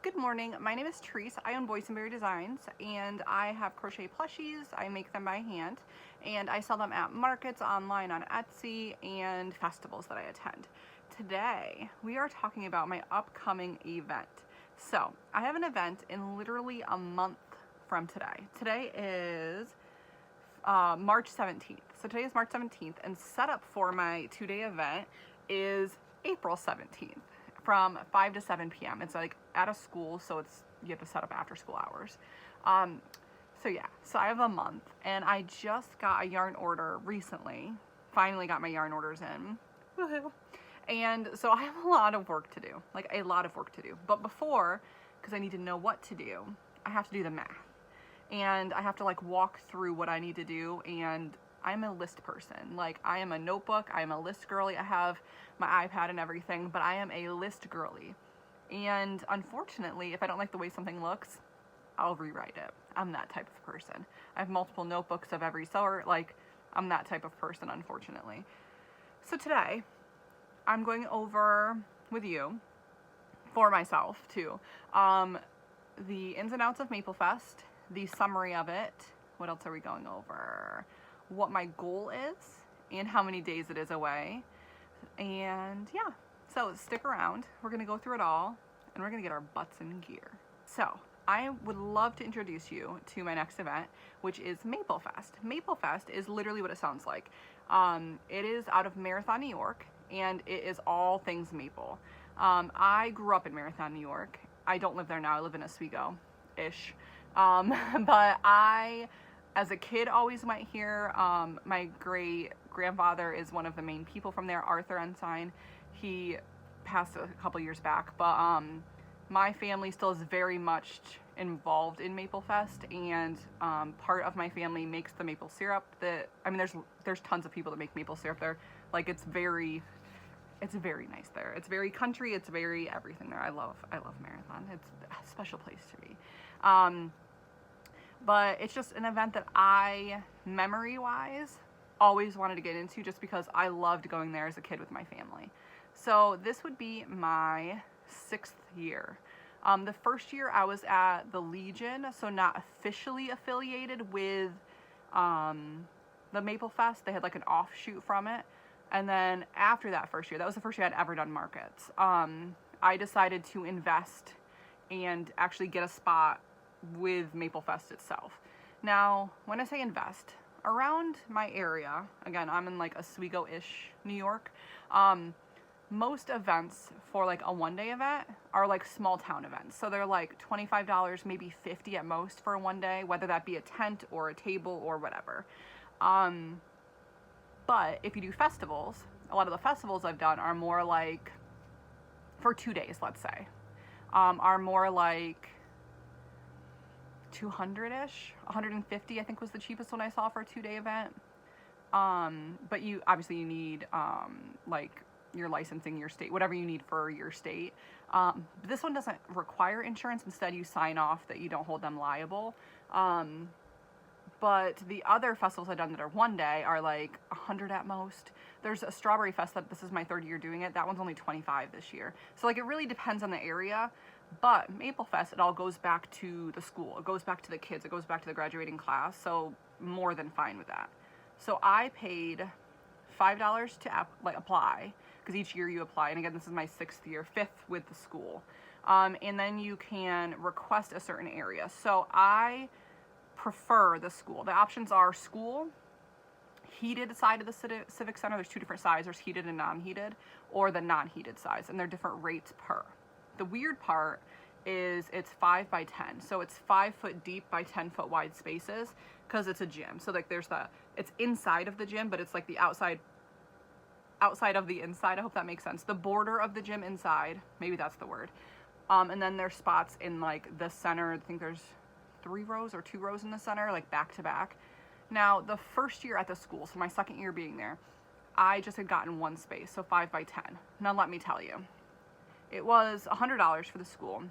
Good morning, my name is Terese. I own Boysenberry Designs and I have crochet plushies. I make them by hand and I sell them at markets, online on Etsy, and festivals that I attend. Today we are talking about my upcoming event. So I have an event in literally a month from today. Today is March 17th. So today is March 17th and set up for my 2-day event is April 17th. From 5 to 7 p.m. It's like at a school, so you have to set up after school hours. So I have a month, and I just got a yarn order recently. Finally got my yarn orders in. Woohoo! And so I have a lot of work to do, like a lot of work to do. But before, because I need to know what to do, I have to do the math. And I have to like walk through what I need to do, and I'm a list person. Like, I am a notebook, I am a list girly. I have my iPad and everything, but I am a list girly. And unfortunately, if I don't like the way something looks, I'll rewrite it. I'm that type of person. I have multiple notebooks of every sort. Like, I'm that type of person, unfortunately. So today, I'm going over with you, for myself too, the ins and outs of Maple Fest, the summary of it. What else are we going over? What my goal is and how many days it is away. And yeah, so stick around. We're gonna go through it all and we're gonna get our butts in gear. So I would love to introduce you to my next event, which is Maple Fest. Maple Fest is literally what it sounds like. It is out of Marathon, New York, and it is all things maple. I grew up in Marathon, New York. I don't live there now. I live in Oswego-ish. But as a kid, always went here. My great grandfather is one of the main people from there, Arthur Ensign. He passed a couple years back, but my family still is very much involved in Maple Fest, and part of my family makes the maple syrup. There's tons of people that make maple syrup there. Like, it's very nice there. It's very country. It's very everything there. I love Marathon. It's a special place to be. But it's just an event that I, memory-wise, always wanted to get into just because I loved going there as a kid with my family. So this would be my 6th year. The first year I was at the Legion, so not officially affiliated with the Maple Fest. They had like an offshoot from it. And then after that first year, that was the first year I'd ever done markets, I decided to invest and actually get a spot with Maple Fest itself. Now, when I say invest, around my area, again, I'm in like Oswego-ish, New York, most events for like a 1-day event are like small town events. So they're like $25, maybe $50 at most for a 1-day, whether that be a tent or a table or whatever. But if you do festivals, a lot of the festivals I've done are more like, for 2 days, let's say, are more like 200-ish, 150 I think was the cheapest one I saw for a 2-day event. But you need like your licensing, your state, whatever you need for your state. But this one doesn't require insurance. Instead, you sign off that you don't hold them liable. But the other festivals I've done that are 1-day are like 100 at most. There's a Strawberry Fest that this is my 3rd year doing it. That one's only 25 this year. So like, it really depends on the area. But Maple Fest, it all goes back to the school. It goes back to the kids. It goes back to the graduating class. So more than fine with that. So I paid $5 to apply, because each year you apply. And again, this is my 6th year, 5th with the school. And then you can request a certain area. So I prefer the school. The options are school, heated side of the Civic Center. There's 2 different sides. There's heated and non-heated, or the non-heated sides, and they're different rates per. The weird part is it's 5 by 10. So it's 5 foot deep by 10 foot wide spaces, because it's a gym. So like it's inside of the gym, but it's like the outside of the inside. I hope that makes sense. The border of the gym inside, maybe that's the word. And then there's spots in like the center. I think there's 3 rows or 2 rows in the center, like back to back. Now, the first year at the school, so my 2nd year being there, I just had gotten 1 space, so 5 by 10. Now, let me tell you, it was $100 for the school,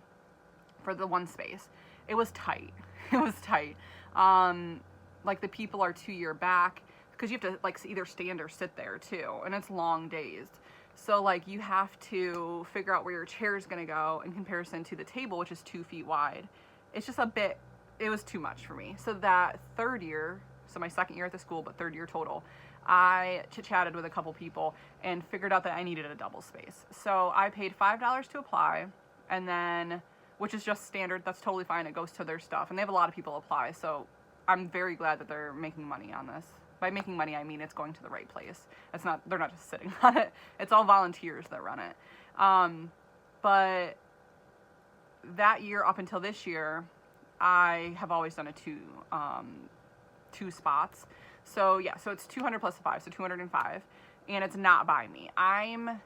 for the 1 space. It was tight. It was tight. Like, the people are 2 year back, because you have to like either stand or sit there too, and it's long days. So like you have to figure out where your chair is gonna go in comparison to the table, which is 2 feet wide. It's just a bit, it was too much for me. So that third year, so my second year at the school, but third year total, I chit-chatted with a couple people and figured out that I needed a double space. So I paid $5 to apply, and then, which is just standard, that's totally fine, it goes to their stuff. And they have a lot of people apply, so I'm very glad that they're making money on this. By making money, I mean it's going to the right place. It's not, they're not just sitting on it. It's all volunteers that run it. But that year up until this year, I have always done a two spots. So yeah, so it's 200 plus 5, so 205, and it's not by me. I'm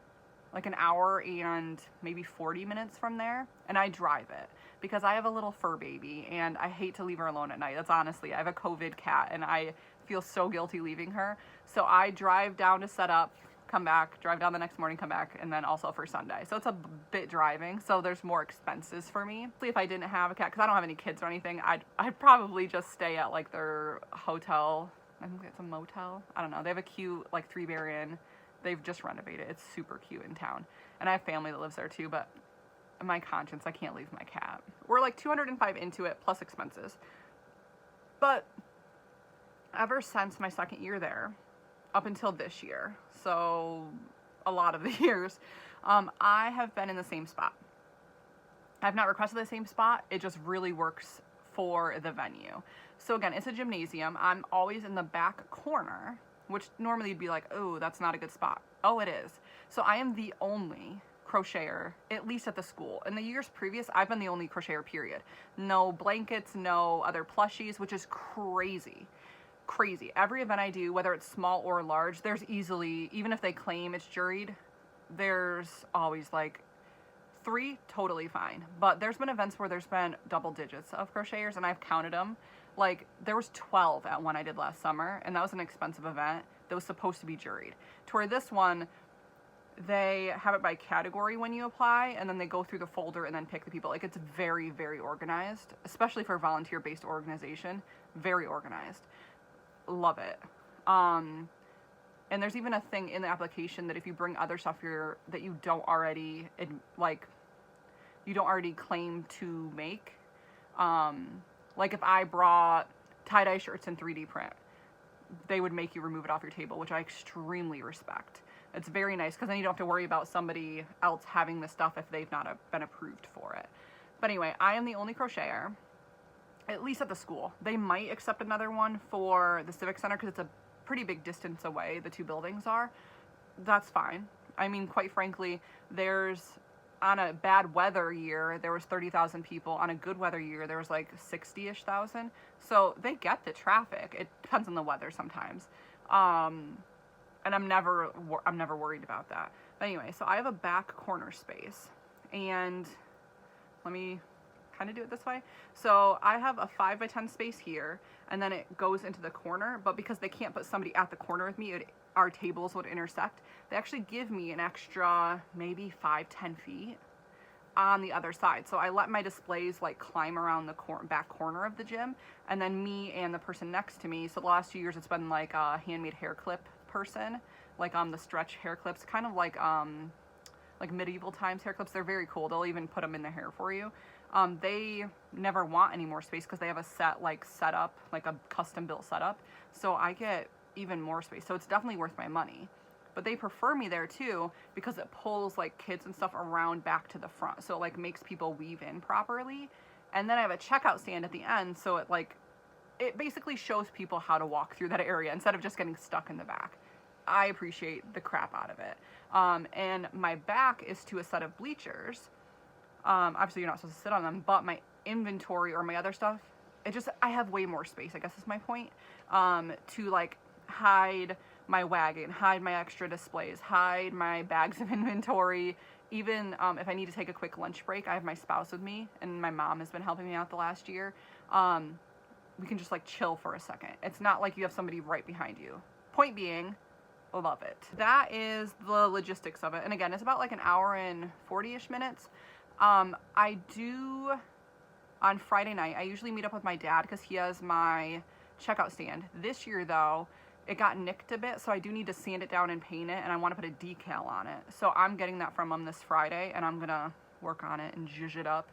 like an hour and maybe 40 minutes from there, and I drive it because I have a little fur baby and I hate to leave her alone at night. That's honestly, I have a COVID cat and I feel so guilty leaving her. So I drive down to set up, come back, drive down the next morning, come back, and then also for Sunday. So it's a bit driving, so there's more expenses for me. If I didn't have a cat, because I don't have any kids or anything, I'd probably just stay at like their hotel. I think it's a motel. I don't know. They have a cute like 3-bear inn. They've just renovated. It's super cute in town. And I have family that lives there too, but my conscience, I can't leave my cat. We're like 205 into it plus expenses. But ever since my second year there, up until this year, so a lot of the years, I have been in the same spot. I've not requested the same spot. It just really works for the venue. So again, it's a gymnasium. I'm always in the back corner, which normally you'd be like, oh, that's not a good spot. Oh, it is. So I am the only crocheter, at least at the school. In the years previous, I've been the only crocheter, period. No blankets, no other plushies, which is crazy. Crazy. Every event I do, whether it's small or large, there's easily, even if they claim it's juried, there's always like 3, totally fine. But there's been events where there's been double digits of crocheters, and I've counted them. Like there was 12 at one I did last summer, and that was an expensive event that was supposed to be juried. To where this one, they have it by category when you apply, and then they go through the folder and then pick the people. Like it's very, very organized, especially for a volunteer-based organization. Very organized. Love it. And there's even a thing in the application that if you bring other stuff that you don't already claim to make, like if I brought tie-dye shirts in 3D print, they would make you remove it off your table, which I extremely respect. It's very nice because then you don't have to worry about somebody else having the stuff if they've not been approved for it. But anyway, I am the only crocheter, at least at the school. They might accept another one for the Civic Center because it's a pretty big distance away, the two buildings are. That's fine. I mean, quite frankly, on a bad weather year, there was 30,000 people. On a good weather year, there was like 60-ish thousand. So they get the traffic. It depends on the weather sometimes. And I'm never worried about that. But anyway, so I have a back corner space, and let me kind of do it this way. So I have a 5 by 10 space here, and then it goes into the corner, but because they can't put somebody at the corner with me, our tables would intersect. They actually give me an extra maybe 5-10 feet on the other side. So I let my displays like climb around the back corner of the gym, and then me and the person next to me. So the last 2 years it's been like a handmade hair clip person, like on the stretch hair clips, kind of like medieval times hair clips. They're very cool. They'll even put them in the hair for you. They never want any more space because they have a setup, like a custom built setup. So I get even more space. So it's definitely worth my money. But they prefer me there too because it pulls like kids and stuff around back to the front. So it like makes people weave in properly. And then I have a checkout stand at the end. So it basically shows people how to walk through that area instead of just getting stuck in the back. I appreciate the crap out of it. And my back is to a set of bleachers. Obviously you're not supposed to sit on them, but my inventory or my other stuff, I have way more space, I guess is my point, to like hide my wagon, hide my extra displays, hide my bags of inventory. Even if I need to take a quick lunch break, I have my spouse with me, and my mom has been helping me out the last year. We can just like chill for a second. It's not like you have somebody right behind you. Point being, love it. That is the logistics of it. And again, it's about like an hour and 40-ish minutes. I do, on Friday night, I usually meet up with my dad because he has my checkout stand. This year though, it got nicked a bit, so I do need to sand it down and paint it, and I want to put a decal on it. So I'm getting that from him this Friday, and I'm gonna work on it and zhuzh it up.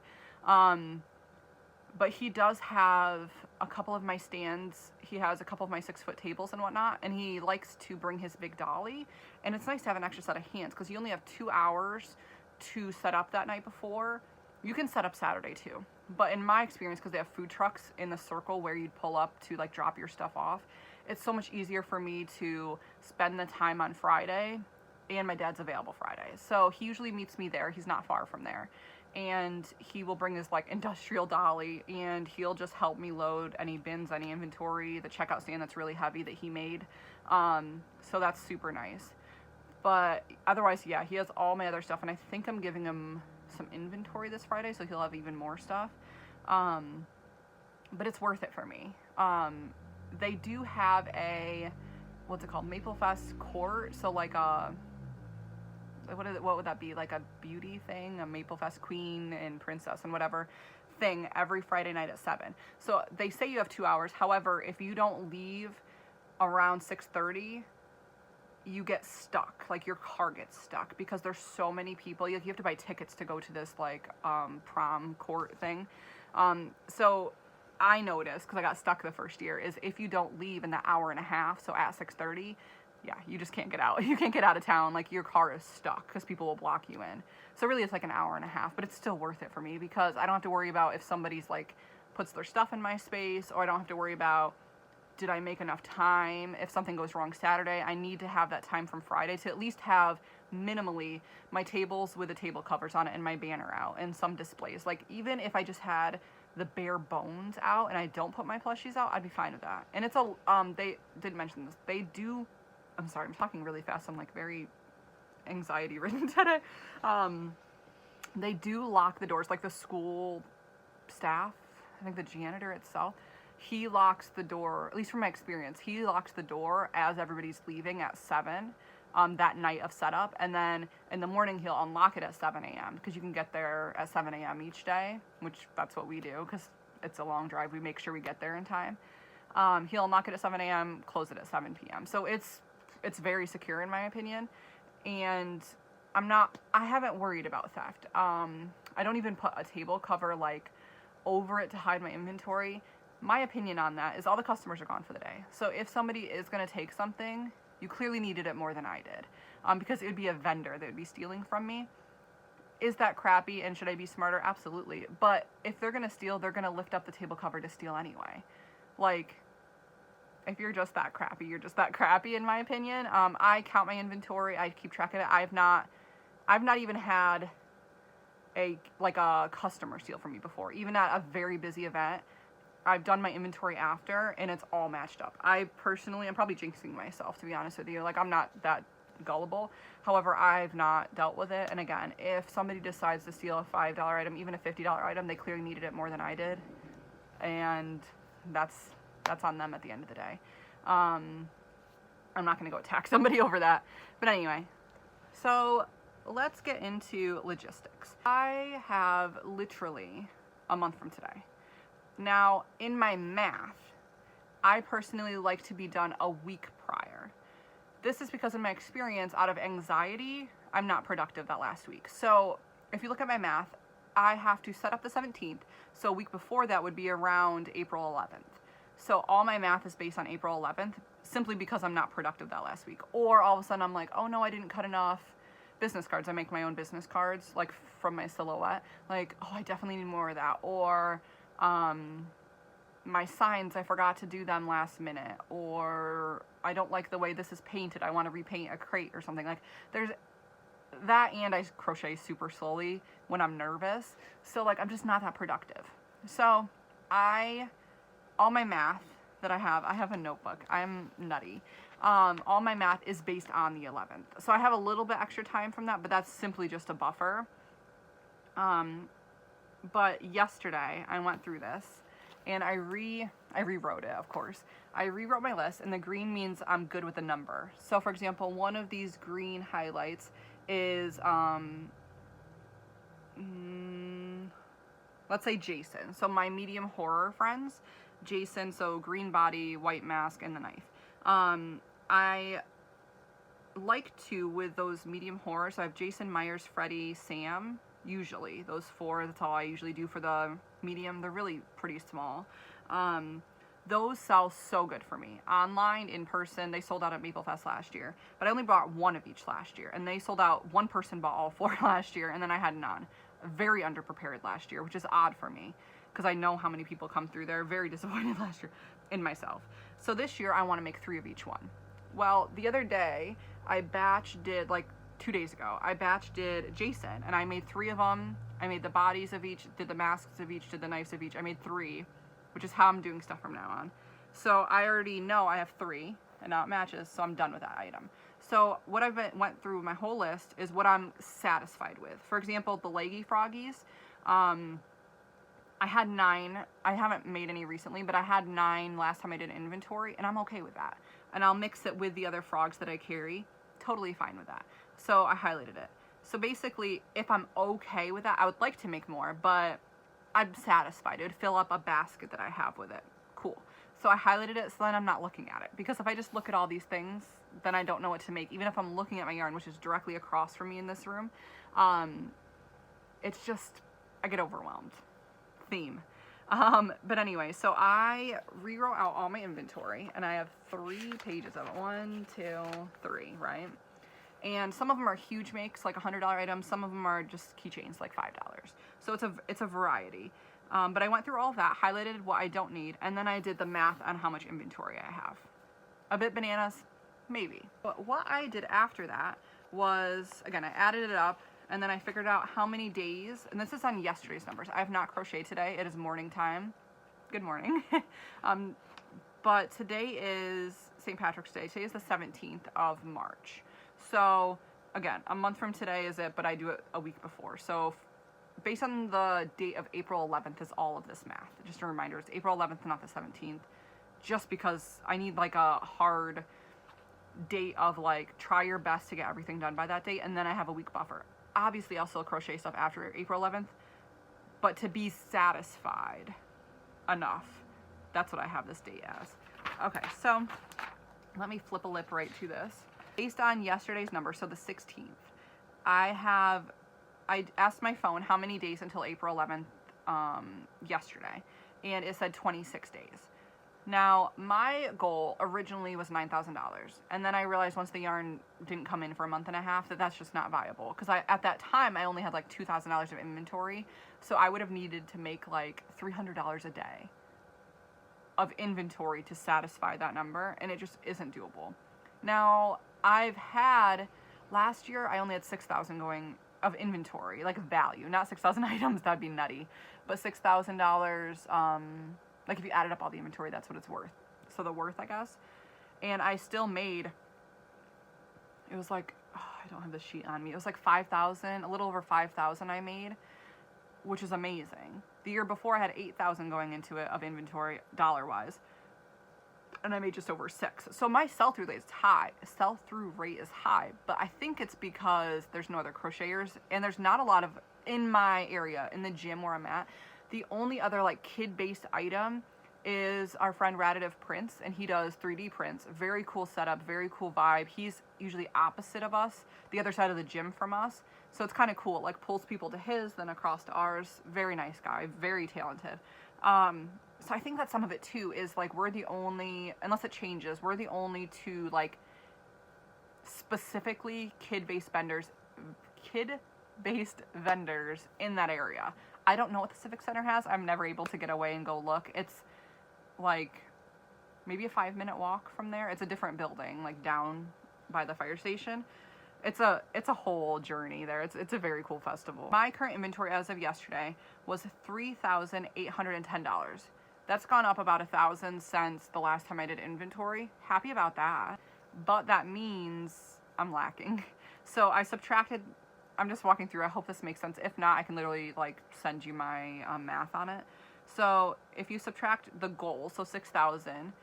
But he does have a couple of my stands. He has a couple of my 6-foot tables and whatnot, and he likes to bring his big dolly. And it's nice to have an extra set of hands because you only have 2 hours to set up that night before. You can set up Saturday too. But in my experience, because they have food trucks in the circle where you'd pull up to like drop your stuff off, it's so much easier for me to spend the time on Friday, and my dad's available Friday. So he usually meets me there. He's not far from there. And he will bring his like industrial dolly, and he'll just help me load any bins, any inventory, the checkout stand that's really heavy that he made. So that's super nice. But otherwise, yeah, he has all my other stuff, and I think I'm giving him some inventory this Friday, so he'll have even more stuff. But it's worth it for me. They do have a, what's it called, Maple Fest court, so like a, what would that be, like a beauty thing, a Maple Fest queen and princess and whatever thing every Friday night at 7. So they say you have 2 hours. However, if you don't leave around 6:30, you get stuck. Like your car gets stuck because there's so many people. You have to buy tickets to go to this like prom court thing. So I noticed, because I got stuck the first year, is if you don't leave in the hour and a half, so at 6:30, yeah, you just can't get out. You can't get out of town. Like your car is stuck because people will block you in. So really it's like an hour and a half, but it's still worth it for me because I don't have to worry about if somebody's like puts their stuff in my space, or I don't have to worry about did I make enough time if something goes wrong Saturday. I need to have that time from Friday to at least have minimally my tables with the table covers on it and my banner out and some displays. Like even if I just had the bare bones out and I don't put my plushies out, I'd be fine with that. And it's a they didn't mention this. They do, I'm sorry, I'm talking really fast. I'm like very anxiety ridden today. They do lock the doors, like the school staff, I think the janitor itself, he locks the door, at least from my experience, he locks the door as everybody's leaving at 7 that night of setup. And then in the morning, he'll unlock it at 7 a.m. because you can get there at 7 a.m. each day, which that's what we do because it's a long drive. We make sure we get there in time. He'll unlock it at 7 a.m., close it at 7 p.m. So it's very secure in my opinion. And I haven't worried about theft. I don't even put a table cover like over it to hide my inventory. My opinion on that is all the customers are gone for the day. So if somebody is going to take something, you clearly needed it more than I did, because it would be a vendor that would be stealing from me. Is that crappy, and should I be smarter? Absolutely. But if they're going to steal, they're going to lift up the table cover to steal anyway. Like, if you're just that crappy, you're just that crappy in my opinion. I count my inventory. I keep track of it. I've not even had a customer steal from me before. Even at a very busy event, I've done my inventory after and it's all matched up. I'm probably jinxing myself, to be honest with you. Like, I'm not that gullible. However, I've not dealt with it. And again, if somebody decides to steal a $5 item, even a $50 item, they clearly needed it more than I did. And that's on them at the end of the day. I'm not going to go attack somebody over that. But anyway, so let's get into logistics. I have literally a month from today. Now, in my math, I personally like to be done a week prior. This is because in my experience, out of anxiety, I'm not productive that last week. So if you look at my math, I have to set up the 17th. So a week before that would be around April 11th. So all my math is based on April 11th, simply because I'm not productive that last week. Or all of a sudden I'm like, oh no, I didn't cut enough business cards. I make my own business cards, like from my silhouette. Like, oh, I definitely need more of that. Or my signs, I forgot to do them last minute. Or I don't like the way this is painted. I want to repaint a crate or something. Like, there's that, and I crochet super slowly when I'm nervous. So like, I'm just not that productive. So all my math that I have a notebook. I'm nutty. All my math is based on the 11th. So I have a little bit extra time from that, but that's simply just a buffer. But yesterday I went through this and I rewrote it, of course. I rewrote my list, and the green means I'm good with the number. So for example, one of these green highlights is, let's say Jason. So my medium horror friends, Jason, so green body, white mask, and the knife. I like to, with those medium horror, so I have Jason, Myers, Freddy, Sam, usually those 4, that's all I usually do for the medium. They're really pretty small. Those sell so good for me. Online, in person, they sold out at Maple Fest last year, but I only bought 1 of each last year, and they sold out. One person bought all 4 last year, and then I had none. Very underprepared last year, which is odd for me, because I know how many people come through there. Very disappointed last year in myself. So this year, I want to make 3 of each one. Well, the other day, I batch did, like 2 days ago, I batch did Jason, and I made 3 of them. I made the bodies of each, did the masks of each, did the knives of each. I made 3. Which is how I'm doing stuff from now on. So I already know I have 3, and now it matches, so I'm done with that item. So what I've went through my whole list is what I'm satisfied with. For example, the leggy froggies, I had 9. I haven't made any recently, but I had 9 last time I did inventory, and I'm okay with that. And I'll mix it with the other frogs that I carry. Totally fine with that. So I highlighted it. So basically, if I'm okay with that, I would like to make more, but I'm satisfied. It would fill up a basket that I have with it. Cool. So I highlighted it so then I'm not looking at it. Because if I just look at all these things, then I don't know what to make. Even if I'm looking at my yarn, which is directly across from me in this room, it's just, I get overwhelmed. Theme. But anyway, so I rewrote out all my inventory, and I have 3 pages of it. 1, 2, 3, right? And some of them are huge makes, like $100 items. Some of them are just keychains, like $5. So it's a variety. But I went through all of that, highlighted what I don't need, and then I did the math on how much inventory I have. A bit bananas, maybe. But what I did after that was, again, I added it up, and then I figured out how many days, and this is on yesterday's numbers. I have not crocheted today. It is morning time. Good morning. But today is St. Patrick's Day. Today is the 17th of March. So, again, a month from today is it, but I do it a week before. So, based on the date of April 11th is all of this math. Just a reminder, it's April 11th, not the 17th. Just because I need, like, a hard date of, like, try your best to get everything done by that date, and then I have a week buffer. Obviously, I'll still crochet stuff after April 11th, but to be satisfied enough, that's what I have this date as. Okay, so let me flip a lip right to this. Based on yesterday's number, so the 16th, I asked my phone how many days until April 11th yesterday, and it said 26 days. Now, my goal originally was $9,000, and then I realized once the yarn didn't come in for a month and a half that that's just not viable, because at that time I only had like $2,000 of inventory, so I would have needed to make like $300 a day of inventory to satisfy that number, and it just isn't doable. Now, last year I only had 6,000 going of inventory, like value, not 6,000 items, that'd be nutty, but $6,000, like if you added up all the inventory, that's what it's worth. So the worth, I guess. And I still made, it was like, oh, I don't have the sheet on me. It was like 5,000, a little over 5,000 I made, which is amazing. The year before I had 8,000 going into it of inventory, dollar-wise. And I made just over 6. So my sell-through rate is high. Sell-through rate is high, but I think it's because there's no other crocheters, and there's not a lot of, in my area, in the gym where I'm at, the only other like kid-based item is our friend Raditive Prints, and he does 3D prints. Very cool setup, very cool vibe. He's usually opposite of us, the other side of the gym from us. So it's kind of cool. It like pulls people to his, then across to ours. Very nice guy, very talented. So I think that some of it too is like we're the only, unless it changes, we're the only 2 like specifically kid-based vendors in that area. I don't know what the Civic Center has. I'm never able to get away and go look. It's like maybe a 5-minute walk from there. It's a different building, like down by the fire station. It's a whole journey there. It's a very cool festival. My current inventory as of yesterday was $3,810. That's gone up about 1,000 since the last time I did inventory. Happy about that. But that means I'm lacking. So I subtracted, I'm just walking through. I hope this makes sense. If not, I can literally like send you my math on it. So if you subtract the goal, so 6,000,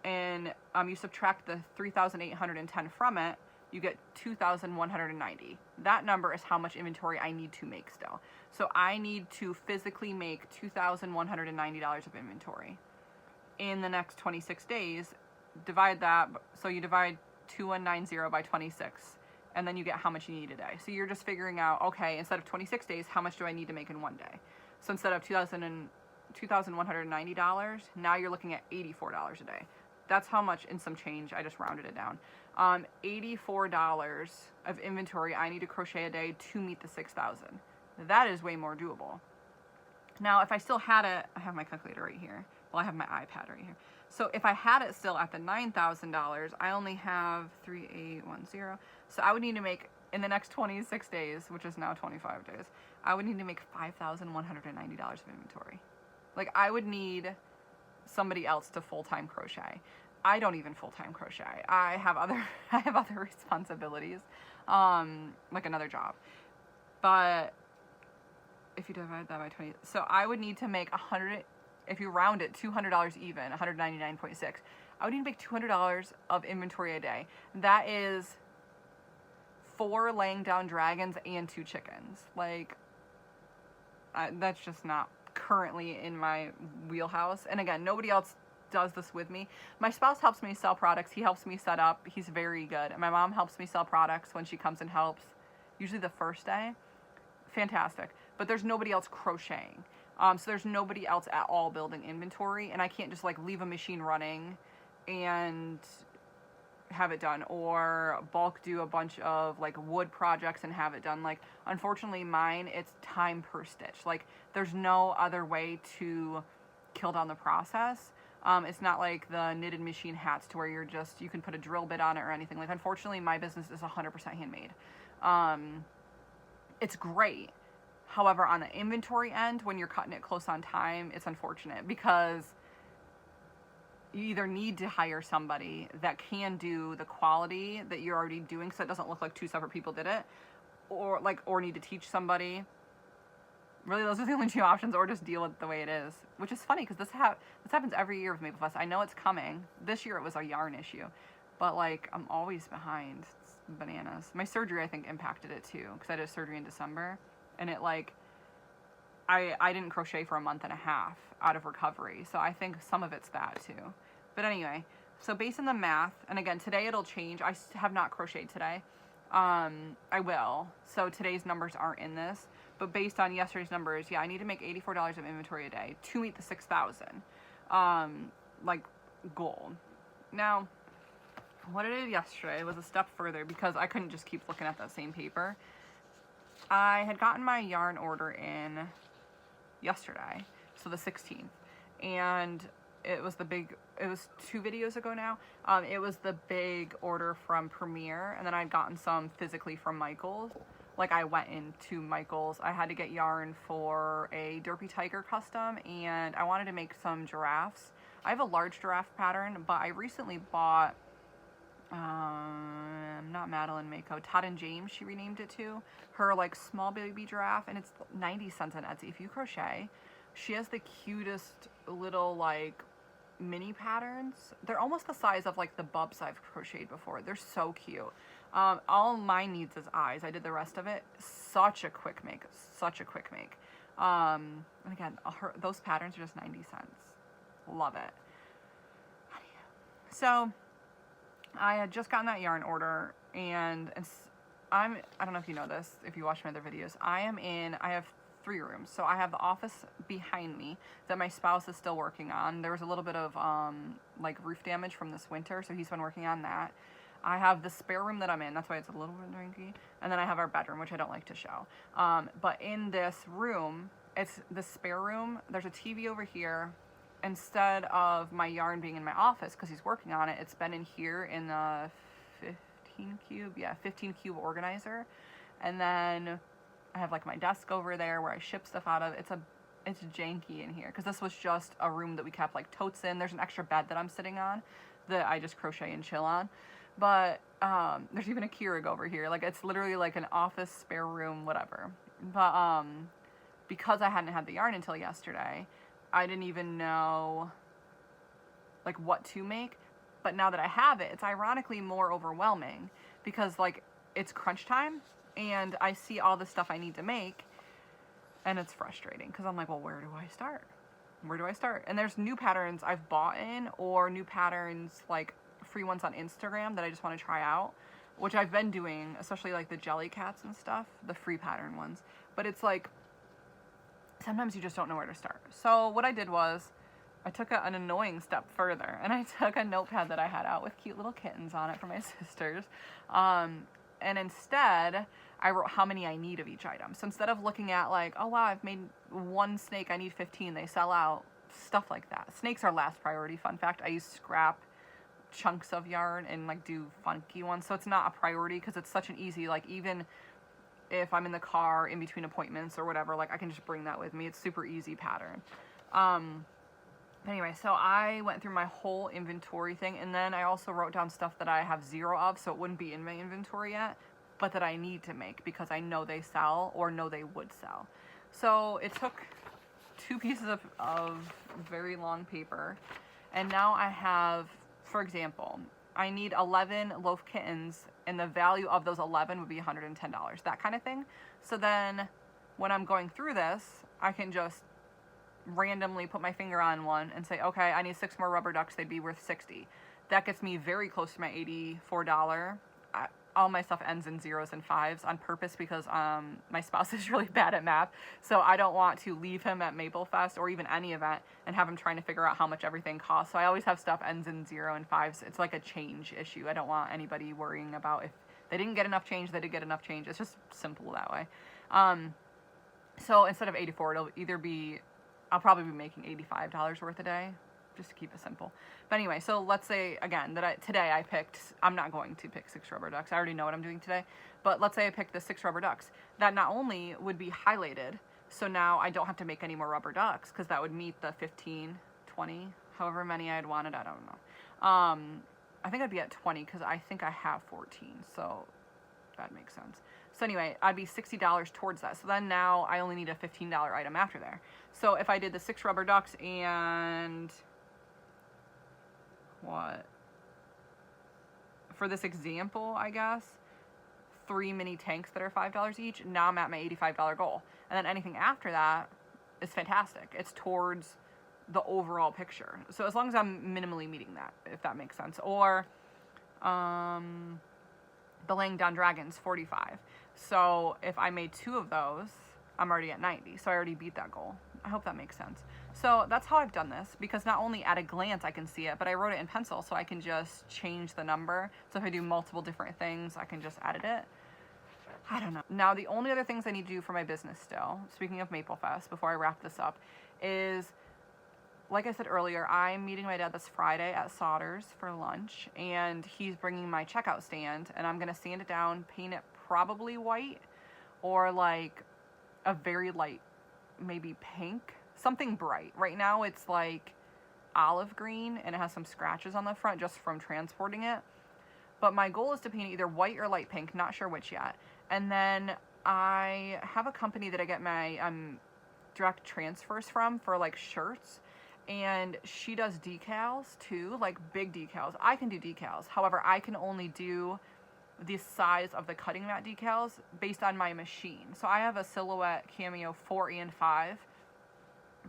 and you subtract the 3,810 from it, you get 2,190. That number is how much inventory I need to make still. So I need to physically make $2,190 of inventory in the next 26 days divide that, so you divide 2190 by 26, and then you get how much you need a day. So you're just figuring out, okay, instead of 26 days, how much do I need to make in one day? So instead of $2,190, now you're looking at $84 a day. That's how much, in some change, I just rounded it down. $84 of inventory I need to crochet a day to meet the 6,000. That is way more doable. Now, if I still had it, I have my calculator right here. Well, I have my iPad right here. So if I had it still at the $9,000, I only have 3,810. So I would need to make, in the next 26 days, which is now 25 days, I would need to make $5,190 of inventory. Like, I would need somebody else to full-time crochet. I don't even full-time crochet. I have other responsibilities, like another job. But if you divide that by 20, so I would need to make if you round it, $200 even, 199.6. I would need to make $200 of inventory a day. That is 4 laying down dragons and 2 chickens. Like, that's just not currently in my wheelhouse. And again, nobody else does this with me. My spouse helps me sell products. He helps me set up. He's very good. And my mom helps me sell products when she comes and helps, usually the first day. Fantastic. But there's nobody else crocheting. So there's nobody else at all building inventory, and I can't just like leave a machine running and have it done, or bulk do a bunch of like wood projects and have it done. Like, unfortunately mine, it's time per stitch. Like, there's no other way to kill down the process. It's not like the knitted machine hats to where you can put a drill bit on it or anything. Like, unfortunately my business is 100% handmade. It's great. However, on the inventory end, when you're cutting it close on time, it's unfortunate because you either need to hire somebody that can do the quality that you're already doing so it doesn't look like 2 separate people did it, or need to teach somebody. Really, those are the only 2 options, or just deal with it the way it is, which is funny because this happens every year with Maple Fest. I know it's coming. This year it was a yarn issue, but like, I'm always behind. It's bananas. My surgery, I think, impacted it too, because I did surgery in December. And it I didn't crochet for a month and a half out of recovery. So I think some of it's that too. But anyway, so based on the math, and again, today it'll change. I have not crocheted today. I will. So today's numbers aren't in this. But based on yesterday's numbers, yeah, I need to make $84 of inventory a day to meet the 6,000 goal. Now, what I did yesterday was a step further because I couldn't just keep looking at that same paper. I had gotten my yarn order in yesterday, so the 16th, and it was 2 videos ago now. It was the big order from Premier, and then I'd gotten some physically from Michaels. Like, I went into Michaels. I had to get yarn for a Derpy Tiger custom, and I wanted to make some giraffes. I have a large giraffe pattern, but I recently bought not Madeline Mako, Todd and James, she renamed it to, her like small baby giraffe, and it's 90 cents on Etsy. If you crochet, she has the cutest little like mini patterns. They're almost the size of like the bubs I've crocheted before. They're so cute. All mine needs is eyes. I did the rest of it. Such a quick make. And again, those patterns are just 90 cents. Love it. So I had just gotten that yarn order, and I don't know if you know this, if you watch my other videos, I have 3 rooms. So I have the office behind me that my spouse is still working on. There was a little bit of like roof damage from this winter, so he's been working on that. I have the spare room that I'm in, that's why it's a little bit drinky, and then I have our bedroom, which I don't like to show. But in this room, it's the spare room, there's a TV over here. Instead of my yarn being in my office because he's working on it, it's been in here in the 15 cube organizer. And then I have like my desk over there where I ship stuff out of. It's janky in here because this was just a room that we kept like totes in. There's an extra bed that I'm sitting on that I just crochet and chill on. But there's even a Keurig over here. Like, it's literally like an office spare room, whatever. But because I hadn't had the yarn until yesterday, I didn't even know like what to make. But now that I have it, it's ironically more overwhelming because like it's crunch time and I see all the stuff I need to make, and it's frustrating because I'm like, well, where do I start? And there's new patterns I've bought in, or new patterns like free ones on Instagram that I just want to try out, which I've been doing, especially like the jelly cats and stuff, the free pattern ones. But it's like, sometimes you just don't know where to start. So what I did was, I took an annoying step further, and I took a notepad that I had out with cute little kittens on it for my sisters. And instead, I wrote how many I need of each item. So instead of looking at like, oh wow, I've made one snake, I need 15, they sell out, stuff like that. Snakes are last priority, fun fact. I use scrap chunks of yarn and like do funky ones. So it's not a priority because it's such an easy, like even if I'm in the car in between appointments or whatever, like I can just bring that with me. It's super easy pattern. Anyway, so I went through my whole inventory thing, and then I also wrote down stuff that I have 0 of, so it wouldn't be in my inventory yet, but that I need to make because I know they sell or know they would sell. So it took 2 pieces of very long paper, and now I have, for example, I need 11 loaf kittens, and the value of those 11 would be $110, that kind of thing. So then when I'm going through this, I can just randomly put my finger on one and say, okay, I need 6 more rubber ducks, they'd be worth 60. That gets me very close to my $84. All my stuff ends in 0s and 5s on purpose because my spouse is really bad at math, so I don't want to leave him at Maple Fest or even any event and have him trying to figure out how much everything costs. So I always have stuff ends in 0 and 5s. It's like a change issue. I don't want anybody worrying about if they didn't get enough change, they did get enough change. It's just simple that way. So instead of 84, it'll either be, I'll probably be making $85 worth a day, just to keep it simple. But anyway, so let's say, again, that today I picked, I'm not going to pick 6 rubber ducks. I already know what I'm doing today. But let's say I picked the 6 rubber ducks. That not only would be highlighted, so now I don't have to make any more rubber ducks, because that would meet the 15, 20, however many I had wanted, I don't know. I think I'd be at 20, because I think I have 14, so that makes sense. So anyway, I'd be $60 towards that. So then now I only need a $15 item after there. So if I did the 6 rubber ducks and what? For this example, I guess, 3 mini tanks that are $5 each, now I'm at my $85 goal. And then anything after that is fantastic. It's towards the overall picture. So as long as I'm minimally meeting that, if that makes sense. Or the laying down dragons, 45. So if I made 2 of those, I'm already at 90. So I already beat that goal. I hope that makes sense. So that's how I've done this, because not only at a glance I can see it, but I wrote it in pencil so I can just change the number. So if I do multiple different things, I can just edit it. I don't know. Now, the only other things I need to do for my business still, speaking of Maple Fest, before I wrap this up, is, like I said earlier, I'm meeting my dad this Friday at Sodders for lunch, and he's bringing my checkout stand, and I'm going to sand it down, paint it probably white, or like a very light, maybe pink, something bright. Right now it's like olive green, and it has some scratches on the front just from transporting it. But my goal is to paint either white or light pink, not sure which yet. And then I have a company that I get my direct transfers from for like shirts, and she does decals too, like big decals. I can do decals. However, I can only do the size of the cutting mat decals based on my machine. So I have a Silhouette Cameo 4 and 5,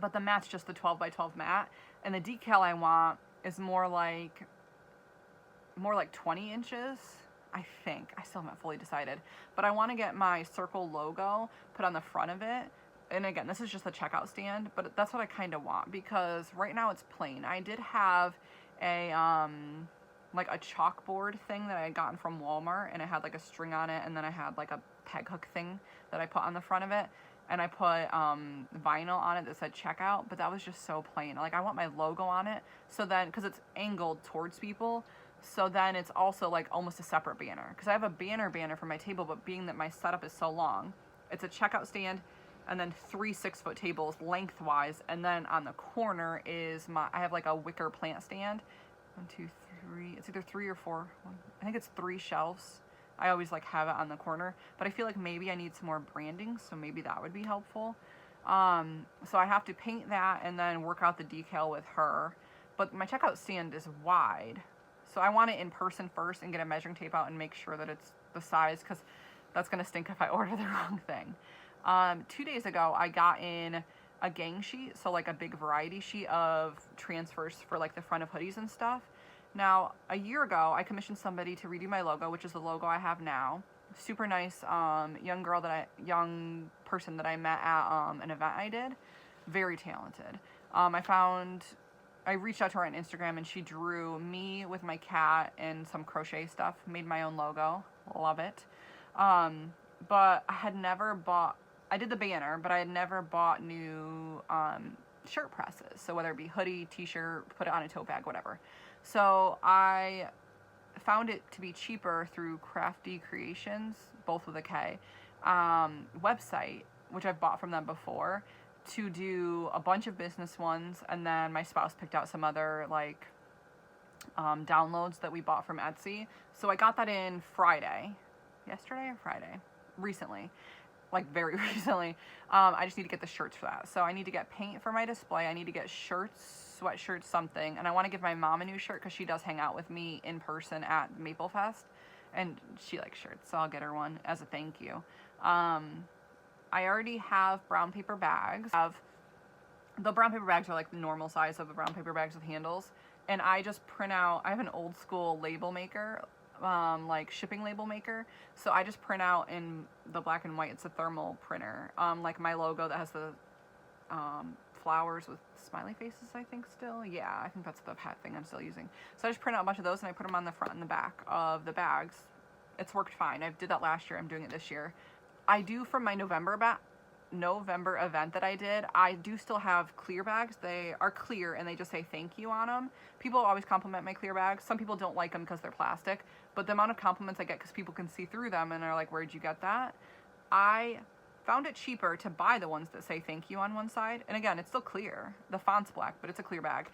but the mat's just the 12 by 12 mat, and the decal I want is more like 20 inches, I think. I still haven't fully decided, but I want to get my circle logo put on the front of it. And again, this is just the checkout stand, but that's what I kind of want, because right now it's plain. I did have a like a chalkboard thing that I had gotten from Walmart, and it had like a string on it, and then I had like a peg hook thing that I put on the front of it, and I put vinyl on it that said checkout, but that was just so plain. Like, I want my logo on it, so then, because it's angled towards people, so then it's also like almost a separate banner, because I have a banner for my table, but being that my setup is so long, it's a checkout stand and then 3 6-foot tables lengthwise, and then on the corner is I have like a wicker plant stand. 1, 2, 3, it's either 3 or 4. I think it's 3 shelves. I always like have it on the corner, but I feel like maybe I need some more branding, so maybe that would be helpful. So I have to paint that and then work out the decal with her, but my checkout stand is wide, so I want it in person first and get a measuring tape out and make sure that it's the size, because that's gonna stink if I order the wrong thing. 2 days ago, I got in a gang sheet, so like a big variety sheet of transfers for like the front of hoodies and stuff. Now, a year ago, I commissioned somebody to redo my logo, which is the logo I have now. Super nice young person that I met at an event I did. Very talented. I reached out to her on Instagram and she drew me with my cat and some crochet stuff, made my own logo. Love it. But I had never bought, I did the banner, but I had never bought new shirt presses. So whether it be hoodie, t-shirt, put it on a tote bag, whatever. So I found it to be cheaper through Crafty Creations, both with a K, website, which I've bought from them before, to do a bunch of business ones, and then my spouse picked out some other like downloads that we bought from Etsy. So I got that in yesterday or Friday, recently, like very recently. I just need to get the shirts for that. So I need to get paint for my display. I need to get shirts, sweatshirts, something, and I want to give my mom a new shirt because she does hang out with me in person at Maple Fest, and she likes shirts, so I'll get her one as a thank you. I already have brown paper bags. The brown paper bags are like the normal size of the brown paper bags with handles. And I just print out, I have an old school label maker, like shipping label maker. So I just print out in the black and white, it's a thermal printer. Like my logo that has the flowers with smiley faces, I think still. Yeah, I think that's the hat thing I'm still using. So I just print out a bunch of those and I put them on the front and the back of the bags. It's worked fine. I did that last year, I'm doing it this year. I do for my November event that I did, I do still have clear bags. They are clear and they just say thank you on them. People always compliment my clear bags. Some people don't like them because they're plastic, but the amount of compliments I get because people can see through them and are like, where'd you get that? I found it cheaper to buy the ones that say thank you on one side. And again, it's still clear. The font's black, but it's a clear bag.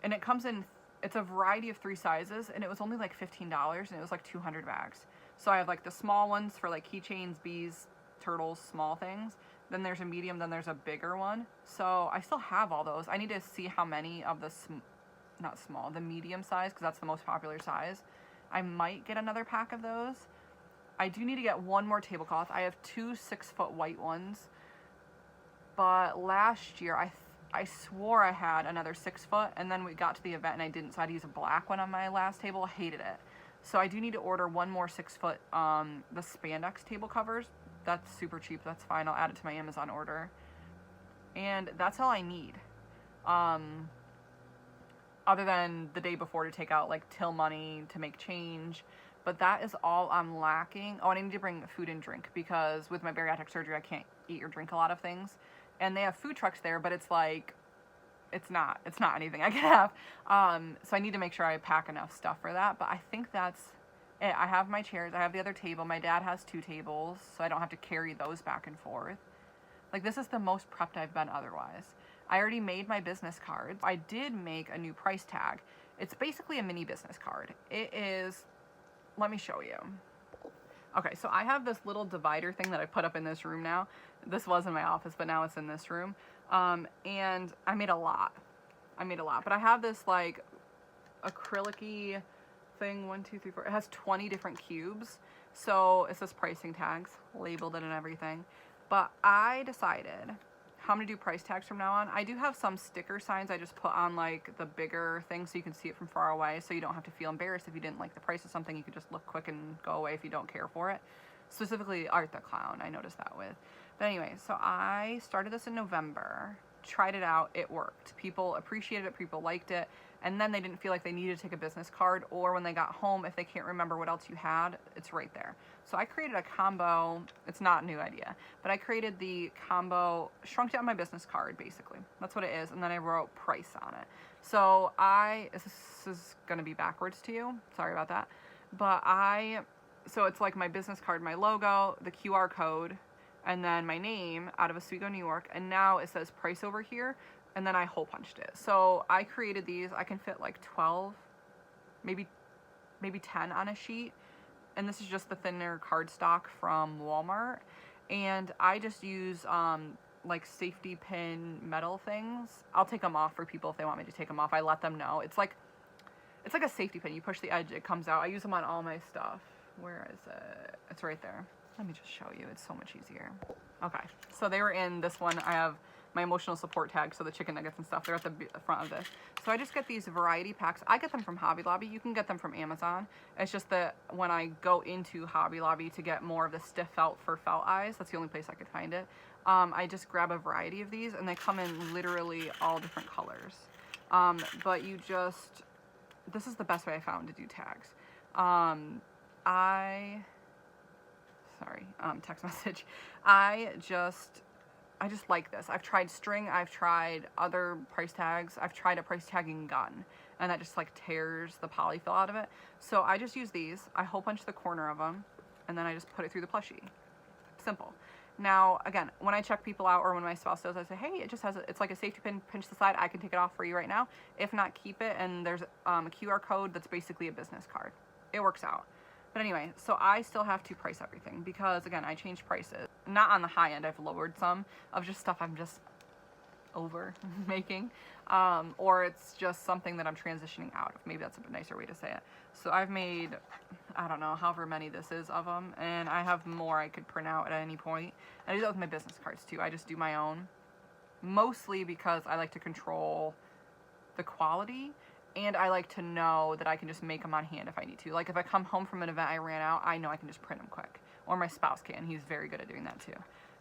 And it comes in, it's a variety of 3 sizes, and it was only like $15 and it was like 200 bags. So I have like the small ones for like keychains, bees, turtles, small things. Then there's a medium, then there's a bigger one. So I still have all those. I need to see how many of the, the medium size, because that's the most popular size. I might get another pack of those. I do need to get one more tablecloth. I have 2 6-foot white ones. But last year, I swore I had another 6-foot, and then we got to the event and I didn't, so I had to use a black one on my last table. I hated it. So I do need to order one more 6-foot, the spandex table covers. That's super cheap. That's fine. I'll add it to my Amazon order. And that's all I need. Other than the day before to take out like till money to make change. But that is all I'm lacking. Oh, and I need to bring food and drink because with my bariatric surgery, I can't eat or drink a lot of things. And they have food trucks there, but it's like, it's not anything I can have. So I need to make sure I pack enough stuff for that. But I think that's it. I have my chairs. I have the other table. My dad has 2 tables, so I don't have to carry those back and forth. Like, this is the most prepped I've been otherwise. I already made my business cards. I did make a new price tag. It's basically a mini business card. It is, let me show you. Okay, so I have this little divider thing that I put up in this room now. This was in my office, but now it's in this room. And I made a lot. But I have this like acrylic-y thing, 1, 2, 3, 4. It has 20 different cubes. So it says pricing tags, labeled it and everything. But I decided how I'm gonna do price tags from now on. I do have some sticker signs I just put on like the bigger thing so you can see it from far away, so you don't have to feel embarrassed if you didn't like the price of something. You could just look quick and go away if you don't care for it. Specifically Art the Clown, I noticed that with. But anyway, so I started this in November, tried it out, it worked. People appreciated it, people liked it, and then they didn't feel like they needed to take a business card, or when they got home, if they can't remember what else you had, it's right there. So I created a combo. It's not a new idea, but I created the combo, shrunk down my business card, basically. That's what it is, and then I wrote price on it. So this is gonna be backwards to you, sorry about that, but so it's like my business card, my logo, the QR code, and then my name, Out of Oswego, New York, and now it says price over here, and then I hole punched it. So I created these. I can fit like 12, maybe 10 on a sheet, and this is just the thinner cardstock from Walmart, and I just use like safety pin metal things. I'll take them off for people if they want me to take them off. I let them know. It's like a safety pin. You push the edge, it comes out. I use them on all my stuff. Where is it? It's right there. Let me just show you. It's so much easier. Okay, so they were in this one. I have my emotional support tags, so the chicken nuggets and stuff, they're at the front of this. So I just get these variety packs. I get them from Hobby Lobby. You can get them from Amazon. It's just that when I go into Hobby Lobby to get more of the stiff felt for felt eyes, that's the only place I could find it. I just grab a variety of these, and they come in literally all different colors. But you just, this is the best way I found to do tags. Text message. I just like this. I've tried string, I've tried other price tags, I've tried a price tagging gun, and that just like tears the polyfill out of it. So I just use these, I hole punch the corner of them, and then I just put it through the plushie. Simple. Now, again, when I check people out or when my spouse does, I say, hey, it just has, it's like a safety pin, pinch the side, I can take it off for you right now. If not, keep it, and there's a QR code that's basically a business card. It works out. But anyway, so I still have to price everything because, again, I changed prices. Not on the high end, I've lowered some of just stuff I'm just over making. Or it's just something that I'm transitioning out of. Maybe that's a nicer way to say it. So I've made, I don't know, however many this is of them. And I have more I could print out at any point. And I do that with my business cards too. I just do my own. Mostly because I like to control the quality. And I like to know that I can just make them on hand if I need to. Like if I come home from an event I ran out, I know I can just print them quick. Or my spouse can. He's very good at doing that too.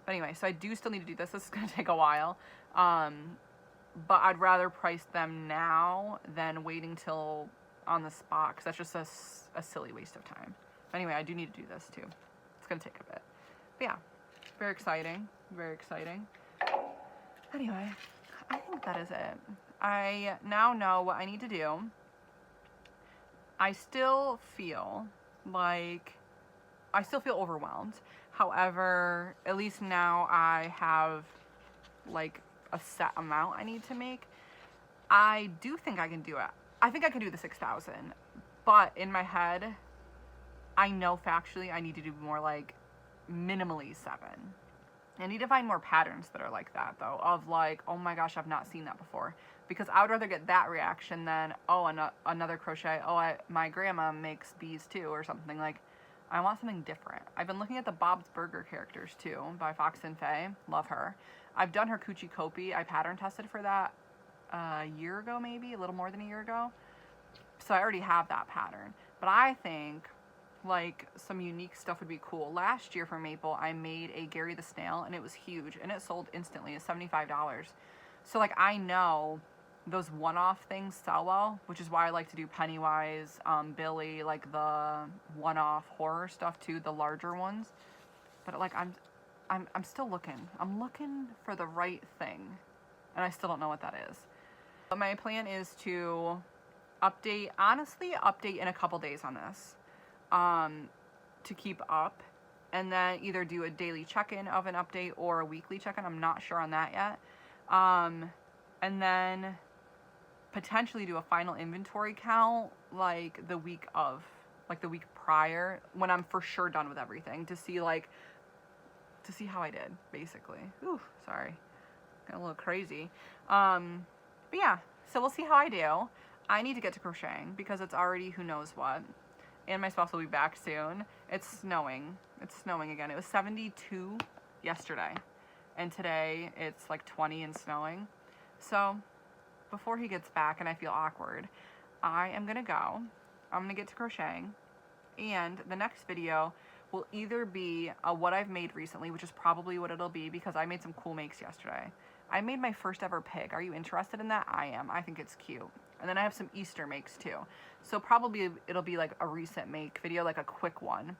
But anyway, so I do still need to do this. This is going to take a while. But I'd rather price them now than waiting till on the spot, because that's just a silly waste of time. But anyway, I do need to do this too. It's going to take a bit. But yeah, very exciting. Very exciting. Anyway, I think that is it. I now know what I need to do. I still feel overwhelmed. However, at least now I have like a set amount I need to make. I do think I can do it. I think I can do the 6,000, but in my head, I know factually I need to do more like minimally 7. I need to find more patterns that are like that though, of like, oh my gosh, I've not seen that before. Because I would rather get that reaction than, oh, another crochet, oh, my grandma makes bees too, or something. Like, I want something different. I've been looking at the Bob's Burger characters too, by Fox and Faye. Love her. I've done her Coochie Kopi. I pattern tested for that a year ago, maybe, a little more than a year ago. So I already have that pattern. But I think like some unique stuff would be cool. Last year for Maple, I made a Gary the Snail, and it was huge, and it sold instantly. It's $75. So like I know those one-off things sell well, which is why I like to do Pennywise, Billy, like the one-off horror stuff too, the larger ones. But like I'm still looking. I'm looking for the right thing, and I still don't know what that is. But my plan is to update in a couple days on this, to keep up, and then either do a daily check-in of an update or a weekly check-in. I'm not sure on that yet. And then potentially do a final inventory count like the week prior, when I'm for sure done with everything, to see how I did, basically. Ooh, sorry. Got a little crazy. But yeah, so we'll see how I do. I need to get to crocheting because it's already who knows what. And my spouse will be back soon. It's snowing. It's snowing again. It was 72 yesterday. And today it's like 20 and snowing. So before he gets back and I feel awkward, I am going to go. I'm going to get to crocheting. And the next video will either be what I've made recently, which is probably what it'll be because I made some cool makes yesterday. I made my first ever pig. Are you interested in that? I am. I think it's cute. And then I have some Easter makes too. So probably it'll be like a recent make video, like a quick one.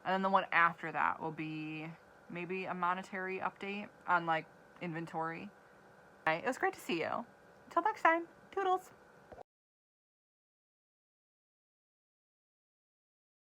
And then the one after that will be maybe a monetary update on like inventory. It was great to see you. Until next time, toodles.